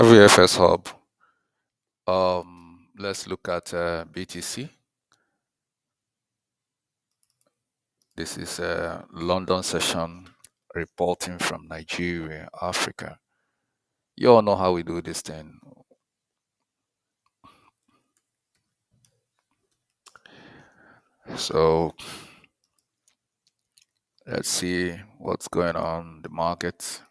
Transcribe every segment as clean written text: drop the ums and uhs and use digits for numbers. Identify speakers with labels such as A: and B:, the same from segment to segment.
A: Shavyfxhub. Let's look at BTC. This is a London session reporting from Nigeria, Africa. You all know how we do this thing. So let's see what's going on in the market.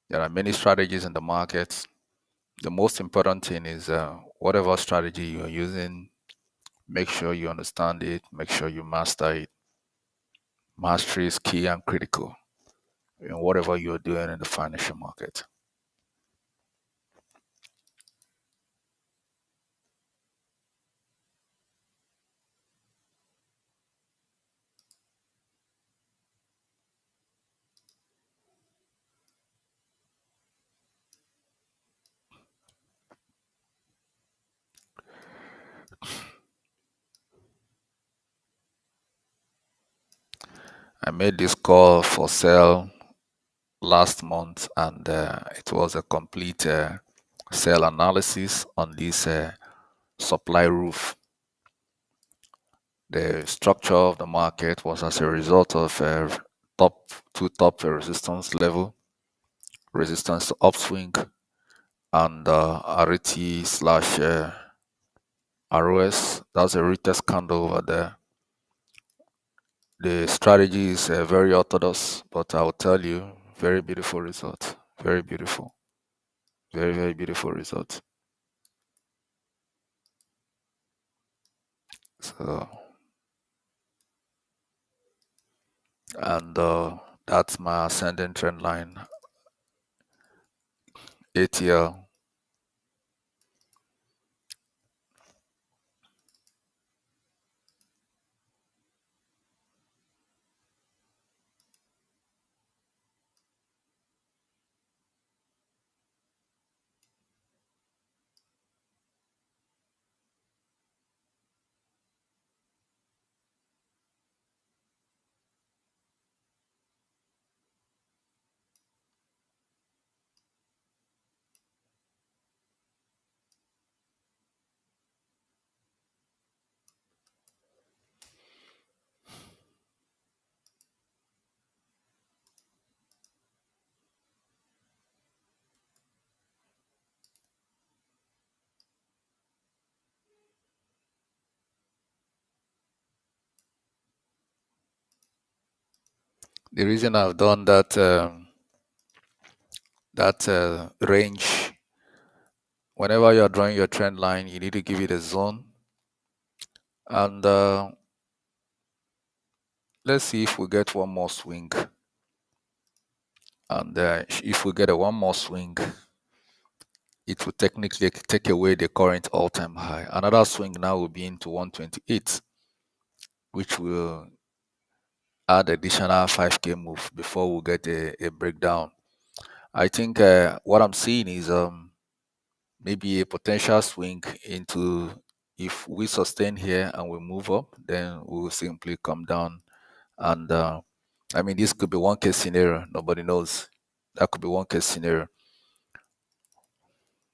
A: There are many strategies in the market. The most important thing is whatever strategy you're using, make sure you understand it, make sure you master it. Mastery is key and critical in whatever you're doing in the financial market. I made this call for sale last month, and it was a complete sell analysis on this supply roof. The structure of the market was as a result of top resistance level, resistance to upswing, and RT slash ROS. That's a retest candle over there. The strategy is very orthodox, but I'll tell you, very beautiful result. Very beautiful. Very, very beautiful result. So, and that's my ascending trend line, ATL. The reason I've done that range, whenever you're drawing your trend line, you need to give it a zone. And let's see if we get one more swing. And if we get one more swing, it will technically take away the current all-time high. Another swing now will be into 128, which will add additional 5K move before we get a breakdown. I think what I'm seeing is maybe a potential swing into, if we sustain here and we move up, then we will simply come down. And I mean, this could be one case scenario. Nobody knows. That could be one case scenario.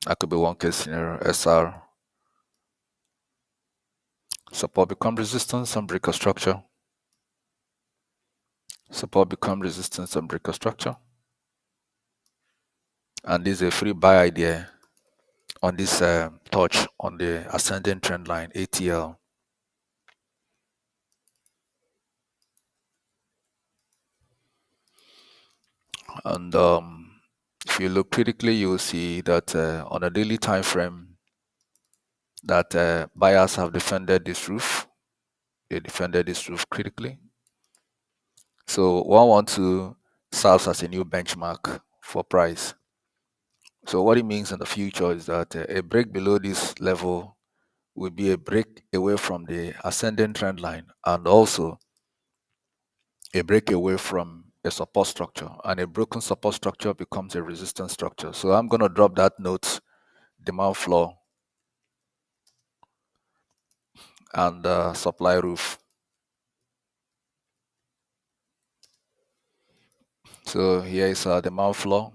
A: That could be one case scenario. SR. Support become resistance and break a structure. Support become resistance and break a structure. And this is a free buy idea on this touch on the ascending trend line, ATL. And if you look critically, you will see that on a daily time frame, that buyers have defended this roof. They defended this roof critically. So 112 serves as a new benchmark for price. So what it means in the future is that a break below this level will be a break away from the ascending trend line, and also a break away from a support structure, and a broken support structure becomes a resistance structure. So I'm going to drop that note, demand floor, and supply roof. So here is the demand floor,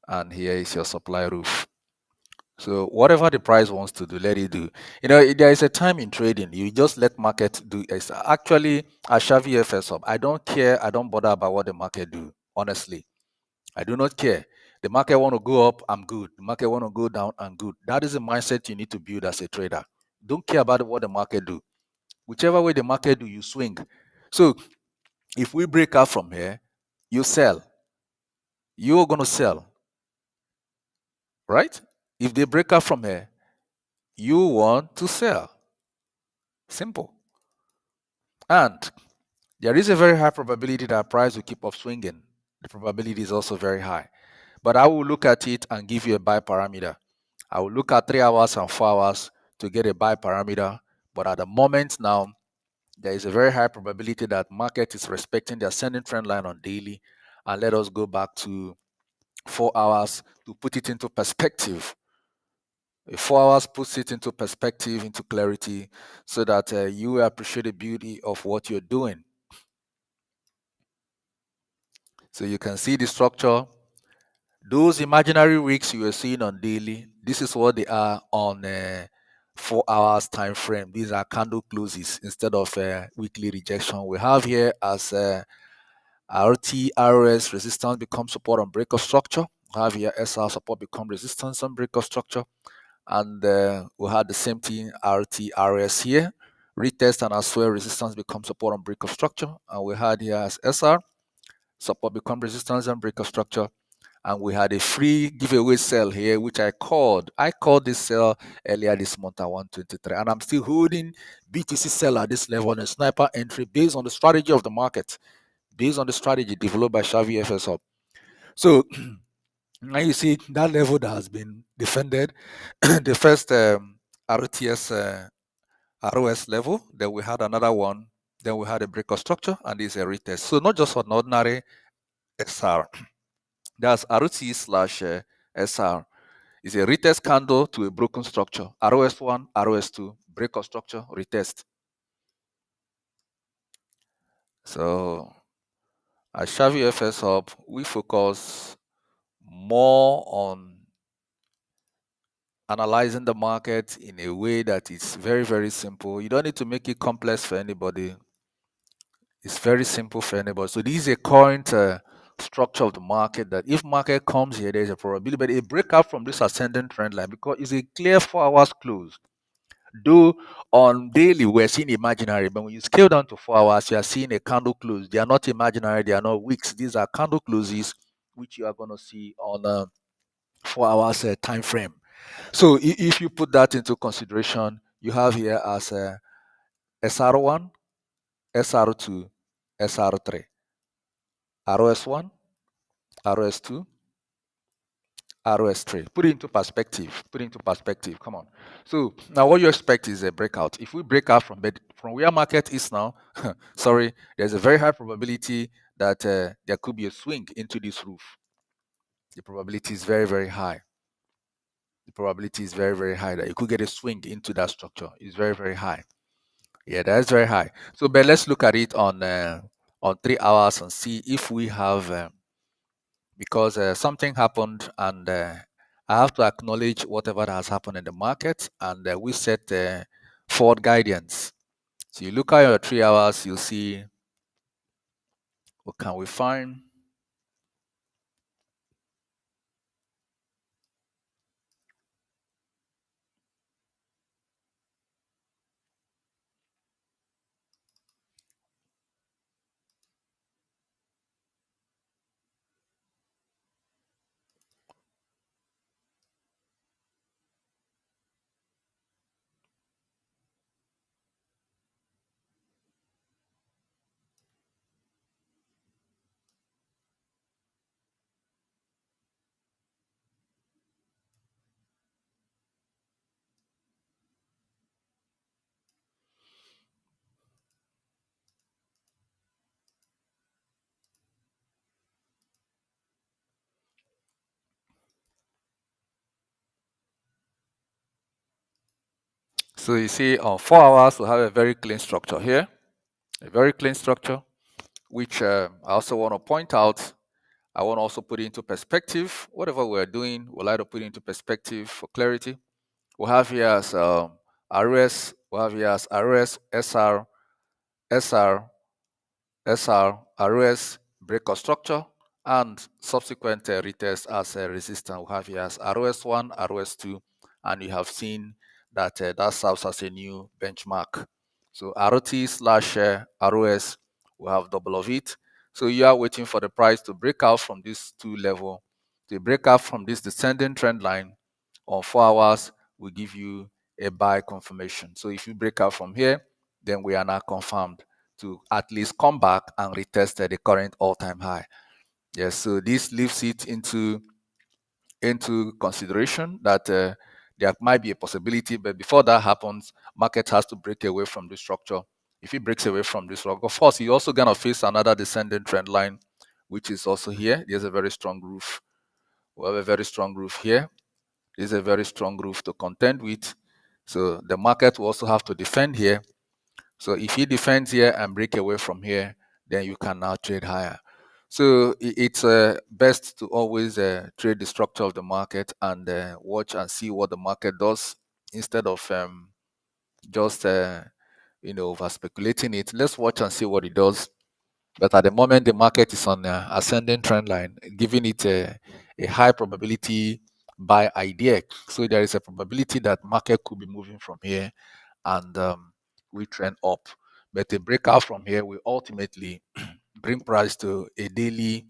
A: and here is your supply roof. So whatever the price wants to do, let it do. There is a time in trading. You just let market do. Actually, at Shavyfxhub, I don't care. I don't bother about what the market do. Honestly, I do not care. The market want to go up, I'm good. The market want to go down, I'm good. That is the mindset you need to build as a trader. Don't care about what the market do. Whichever way the market do, you swing. So if we break out from here, you sell. You're going to sell, right? If they break out from here, you want to sell. Simple. And there is a very high probability that price will keep up swinging. The probability is also very high. But I will look at it and give you a buy parameter. I will look at 3 hours and 4 hours to get a buy parameter. But at the moment now, there is a very high probability that market is respecting the ascending trend line on daily. And let us go back to 4 hours to put it into perspective. 4 hours puts it into perspective, into clarity, so that you appreciate the beauty of what you're doing. So you can see the structure. Those imaginary wicks you are seeing on daily, this is what they are on 4 hours time frame. These are candle closes instead of weekly rejection. We have here as RT, RS resistance become support on break of structure. We have here SR support become resistance on break of structure. And we had the same thing, RT, RS here. Retest and as well resistance become support on break of structure. And we had here as SR support become resistance and break of structure. And we had a free giveaway sell here, which I called. I called this sell earlier this month at 123, and I'm still holding BTC sell at this level on a sniper entry based on the strategy of the market, based on the strategy developed by Shavyfxhub. So now you see that level that has been defended, the first RTS ROS level, then we had another one, then we had a break of structure, and this is a retest. So not just an ordinary SR. That's RT slash SR. It's a retest candle to a broken structure. ROS1, ROS2, break of structure, retest. So at Shavyfxhub, we focus more on analyzing the market in a way that is very, very simple. You don't need to make it complex for anybody. It's very simple for anybody. So this is a current structure of the market that if market comes here, there's a probability, but a breakout from this ascending trend line because it's a clear 4 hours close. Though on daily we're seeing imaginary, but when you scale down to 4 hours, you are seeing a candle close. They are not imaginary, they are not wicks. These are candle closes, which you are going to see on a 4 hours time frame. So if you put that into consideration, you have here as SR1, SR2, SR3, ROS1, ROS2, ROS3. Put it into perspective. Put it into perspective. Come on. So now what you expect is a breakout. If we break out from where market is now, sorry, there's a very high probability that there could be a swing into this roof. The probability is very, very high. The probability is very, very high that you could get a swing into that structure. It's very, very high. Yeah, that's very high. So, but let's look at it on 3 hours and see if we have because something happened and I have to acknowledge whatever has happened in the market and we set forward guidance. So you look at your 3 hours, you see what can we find. So you see on 4 hours, we have a very clean structure here, a very clean structure, which I also want to point out I want to also put it into perspective. Whatever we're doing, we'll like to put it into perspective for clarity. We'll have here as RS, we'll have here as RS, SR, RS, breakout structure, and subsequent retest as a resistance. We have here as ROS1, ROS2, and you have seen that that serves as a new benchmark. So ROT slash ROS, we have double of it. So you are waiting for the price to break out from this two level, to break out from this descending trend line on 4 hours, will give you a buy confirmation. So if you break out from here, then we are now confirmed to at least come back and retest the current all-time high. Yes, so this leaves it into consideration that there might be a possibility, but before that happens, market has to break away from the structure. If it breaks away from this structure, of course, you're also going to face another descending trend line, which is also here. There's a very strong roof. We have a very strong roof here. There's a very strong roof to contend with. So the market will also have to defend here. So if he defends here and break away from here, then you can now trade higher. So it's best to always trade the structure of the market and watch and see what the market does instead of just over speculating it. Let's watch and see what it does. But at the moment, the market is on ascending trend line, giving it a high probability buy idea. So there is a probability that market could be moving from here and we trend up. But a breakout from here will ultimately bring price to a daily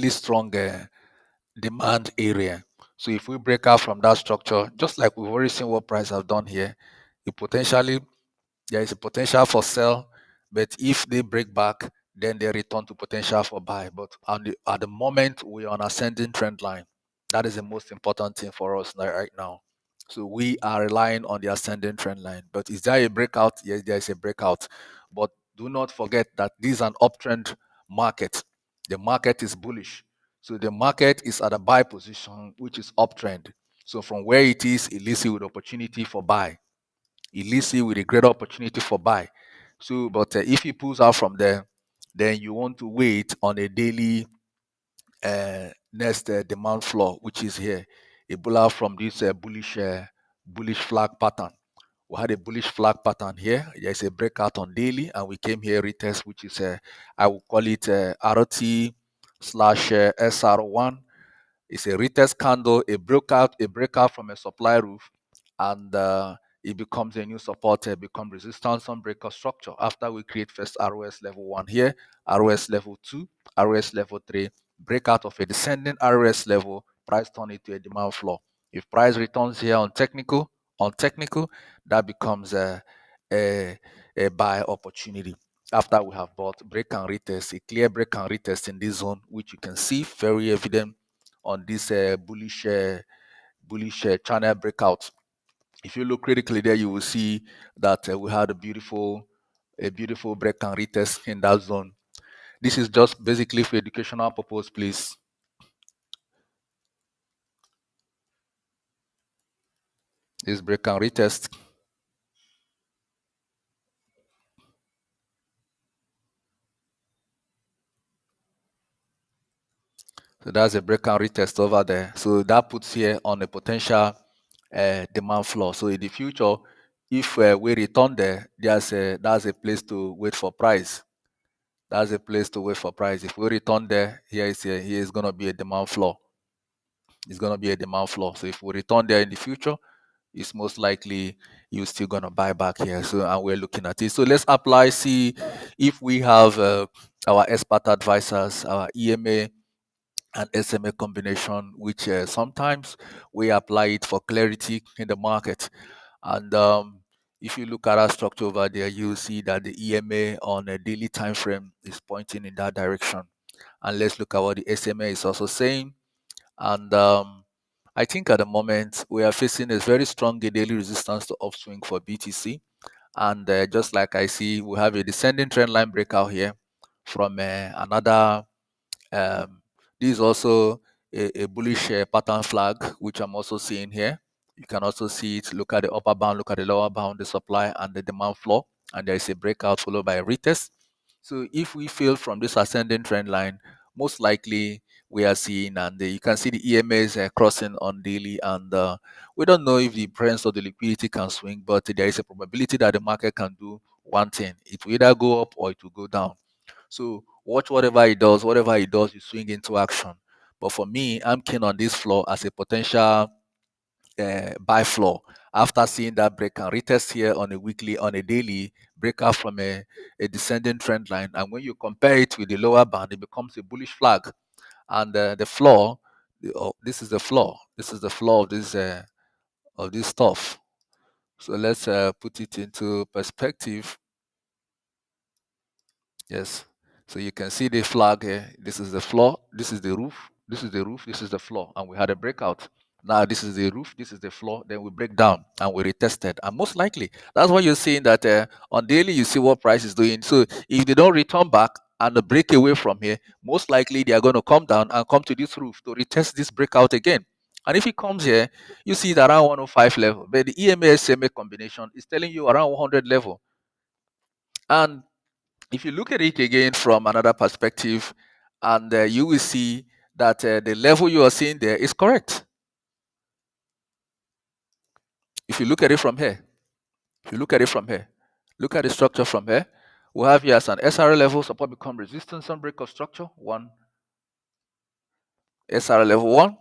A: strong demand area. So if we break out from that structure, just like we've already seen what price have done here, it potentially there is a potential for sell, but if they break back, then they return to potential for buy. But at the moment, we're on ascending trend line. That is the most important thing for us right now. So we are relying on the ascending trend line. But is there a breakout? Yes, there is a breakout. But do not forget that this is an uptrend market. The market is bullish. So the market is at a buy position, which is uptrend. So from where it is, it leaves you with opportunity for buy. It leaves you with a greater opportunity for buy. So, but if it pulls out from there, then you want to wait on a daily next demand floor, which is here. A pull out from this bullish flag pattern. We had a bullish flag pattern here. There's a breakout on daily, and we came here retest, which is I will call it RT slash SR1. It's a retest candle, a breakout from a supply roof, and it becomes a new support, become resistance on breakout structure. After we create first ROS level 1 here, ROS level 2, ROS level 3, breakout of a descending ROS level, price turn it to a demand floor. If price returns here on technical, that becomes a buy opportunity. After we have bought break and retest, a clear break and retest in this zone, which you can see very evident on this bullish channel breakout. If you look critically there, you will see that we had a beautiful break and retest in that zone. This is just basically for educational purpose, please. This break and retest. So that's a break and retest over there. So that puts here on a potential demand floor. So in the future, if we return there, that's a place to wait for price. That's a place to wait for price. If we return there, here is going to be a demand floor. It's going to be a demand floor. So if we return there in the future, it's most likely you're still going to buy back here. So, and we're looking at it. So let's apply, see if we have our expert advisors, our EMA and SMA combination, which sometimes we apply it for clarity in the market. And if you look at our structure over there, you'll see that the EMA on a daily time frame is pointing in that direction. And let's look at what the SMA is also saying. And I think at the moment we are facing a very strong daily resistance to upswing for BTC. And just like I see, we have a descending trend line breakout here from another. This is also a bullish pattern flag, which I'm also seeing here. You can also see it. Look at the upper bound, look at the lower bound, the supply and the demand floor, and there is a breakout followed by a retest. So if we fail from this ascending trend line, most likely we are seeing, and you can see the EMAs crossing on daily, and we don't know if the price or the liquidity can swing, but there is a probability that the market can do one thing. It will either go up or it will go down. So watch whatever it does. Whatever it does, you swing into action. But for me, I'm keen on this floor as a potential buy floor after seeing that break and retest here on a weekly, on a daily breakout from a descending trend line. And when you compare it with the lower band, it becomes a bullish flag. And the floor, this is the floor. This is the floor of this stuff. So let's put it into perspective. Yes. So you can see the flag here. This is the floor. This is the roof. This is the roof. This is the floor. And we had a breakout. Now this is the roof. This is the floor. Then we break down and we retested. And most likely, that's why you're seeing that on daily, you see what price is doing. So if they don't return back and break away from here, most likely they are going to come down and come to this roof to retest this breakout again. And if it comes here, you see it around 105 level. But the EMA+SMA combination is telling you around 100 level. And if you look at it again from another perspective, and you will see that the level you are seeing there is correct. If you look at it from here, if you look at it from here, look at the structure from here. We have here as an SR level, support become resistance on break of structure, 1. SR level 1.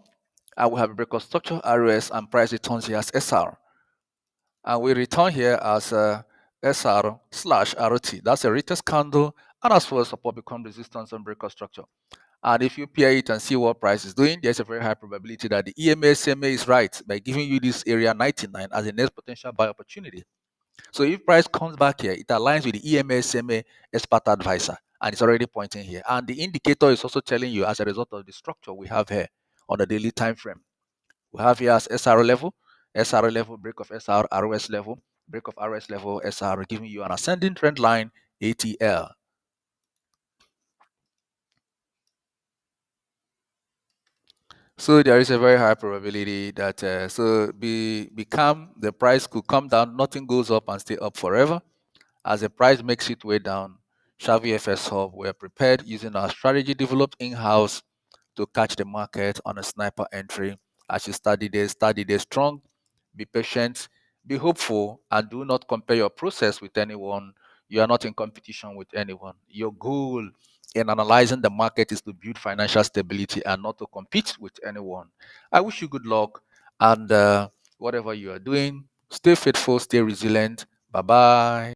A: And we have a break of structure, RS, and price returns here as SR. And we return here as SR/RT. That's a retest candle, and as well as support become resistance on break of structure. And if you pair it and see what price is doing, there's a very high probability that the EMA+SMA is right by giving you this area 99 as a next potential buy opportunity. So if price comes back here, it aligns with the EMA+SMA expert advisor, and it's already pointing here. And the indicator is also telling you as a result of the structure we have here on the daily time frame. We have here as SR level, break of SR, RS level, break of RS level, SR, giving you an ascending trend line, ATL. So there is a very high probability that be calm. The price could come down. Nothing goes up and stay up forever. As the price makes its way down, Shavyfxhub, we are prepared using our strategy developed in-house to catch the market on a sniper entry. As you study this strong, be patient, be hopeful, and do not compare your process with anyone. You are not in competition with anyone. Your goal in analyzing the market is to build financial stability and not to compete with anyone. I wish you good luck, and whatever you are doing, stay faithful, stay resilient. Bye bye.